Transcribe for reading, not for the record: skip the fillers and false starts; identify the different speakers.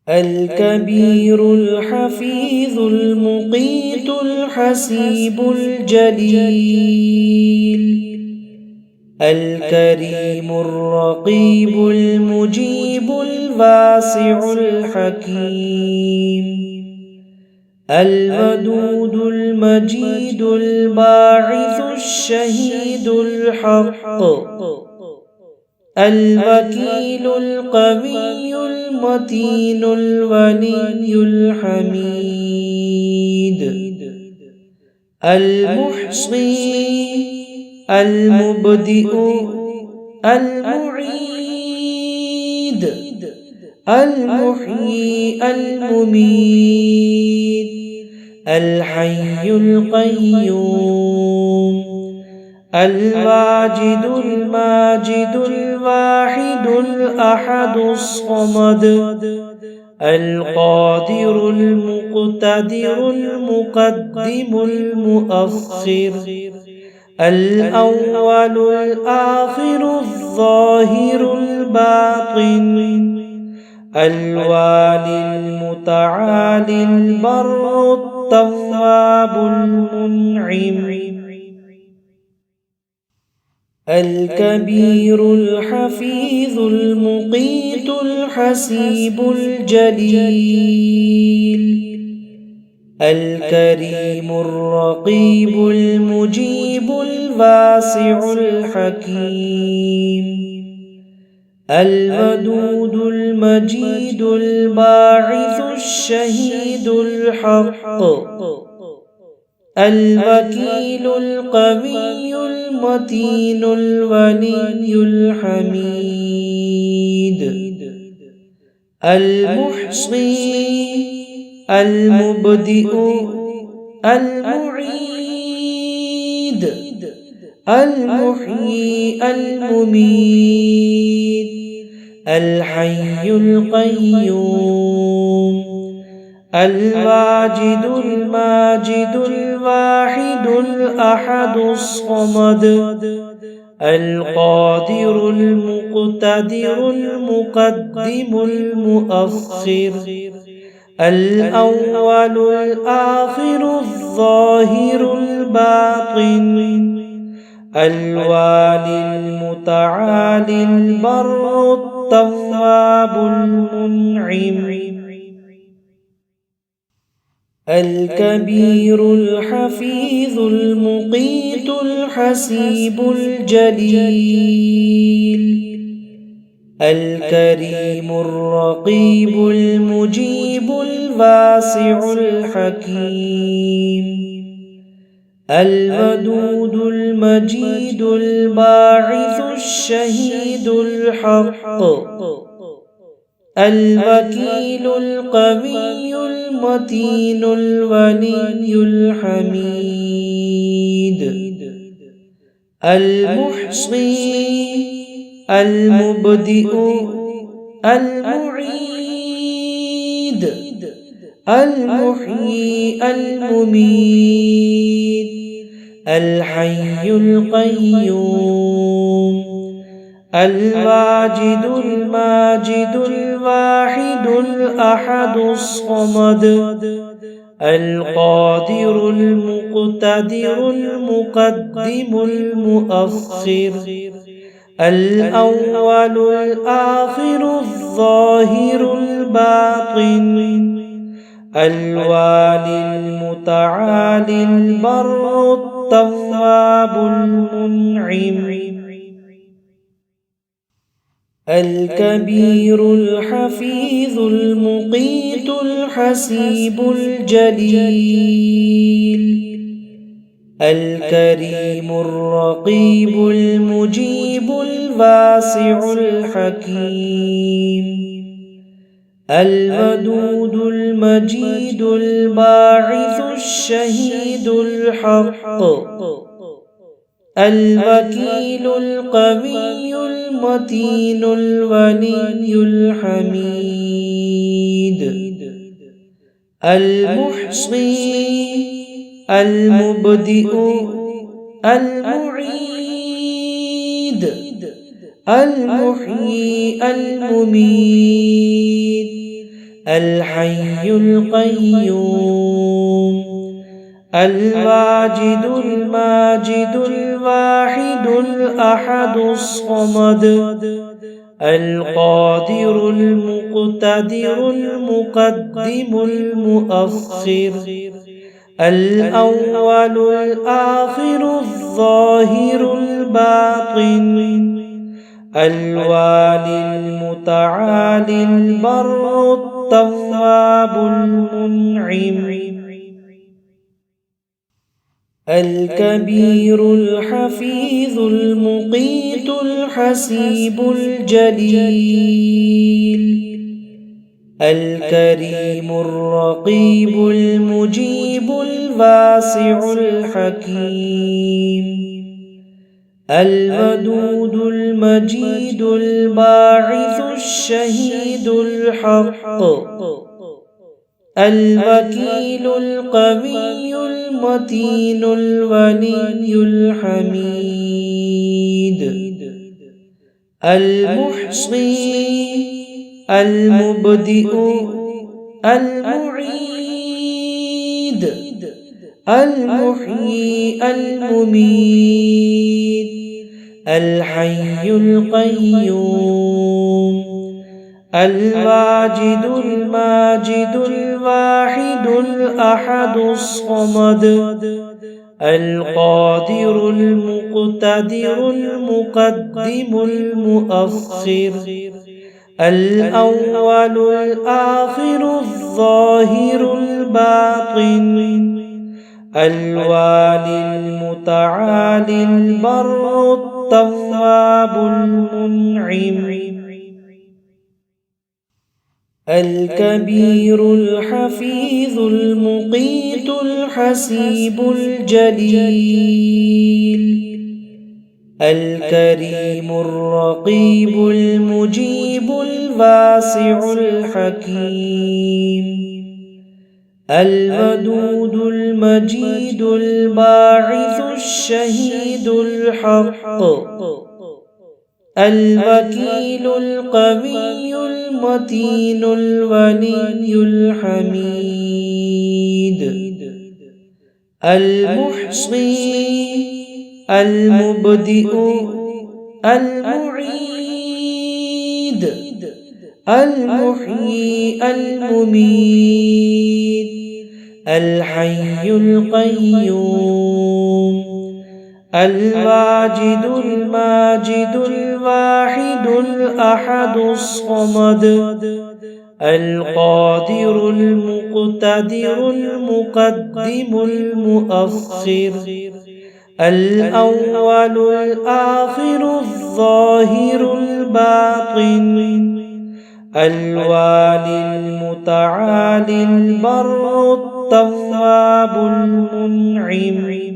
Speaker 1: الكبير الحفيظ المقيت الحسيب الجليل، الكريم الرقيب المجيب الواسع الحكيم، الودود المجيد الباعث الشهيد الحق، الوكيل القوي المتين الولي الحميد، المحصي المبدئ المعيد، المحيي المميت، الحي القيوم، الواجد الماجد الواحد الأحد الصمد، القادر المقتدر المقدم المؤخر، الأول الآخر الظاهر الباطن، الوالي المتعالي البر التواب المنعم، الكبير الحفيظ المقيت الحسيب الجليل، الكريم الرقيب المجيب الواسع الحكيم، الودود المجيد الباعث الشهيد الحق، الوكيل القوي المتين الولي الحميد، المحصي المبدئ المعيد، المحيي المميت، الحي القيوم، الواجد الماجد الواحد الأحد الصمد، القادر المقتدر المقدم المؤخر، الأول الآخر الظاهر الباطن، الوالي المتعالي البر التواب المنعم، الكبير الحفيظ المقيت الحسيب الجليل، الكريم الرقيب المجيب الواسع الحكيم، الودود المجيد الباعث الشهيد الحق، الوكيل القوي المتين الولي الحميد، المحصي المبدئ المعيد، المحيي المميت، الحي القيوم، الواجد الماجد الواحد الأحد الصمد، القادر المقتدر المقدم المؤخر، الأول الآخر الظاهر الباطن، الوالي المتعالي البر التواب المنعم، الكبير الحفيظ المقيت الحسيب الجليل، الكريم الرقيب المجيب الواسع الحكيم، الودود المجيد الباعث الشهيد الحق، الوكيل القوي المتين الولي الحميد، المحصي المبدئ المعيد، المحيي المميت، الحي القيوم الواجد الماجد الواحد الأحد الصمد القادر المقتدر المقدم المؤخر الأول الآخر الظاهر الباطن الوالي المتعالي البر التواب المنعم الكبير الحفيظ المقيت الحسيب الجليل الكريم الرقيب المجيب الواسع الحكيم الودود المجيد الباعث الشهيد الحق الوكيل القوي المتين الولي الحميد المحصي المبدئ المعيد المحيي المميت الحي القيوم الواجد الماجد الواحد الأحد الصمد القادر المقتدر المقدم المؤخر الأول الآخر الظاهر الباطن الوالي المتعالي البر التواب المنعم الكبير الحفيظ المقيت الحسيب الجليل الكريم الرقيب المجيب الواسع الحكيم الودود المجيد الباعث الشهيد الحق الوكيل القوي المتين الولي الحميد المحصي المبدئ المعيد المحيي المميت الحي القيوم الواجد الماجد الواحد الأحد الصمد القادر المقتدر المقدم المؤخر الأول الآخر الظاهر الباطن الوالي المتعالي البر التواب المنعم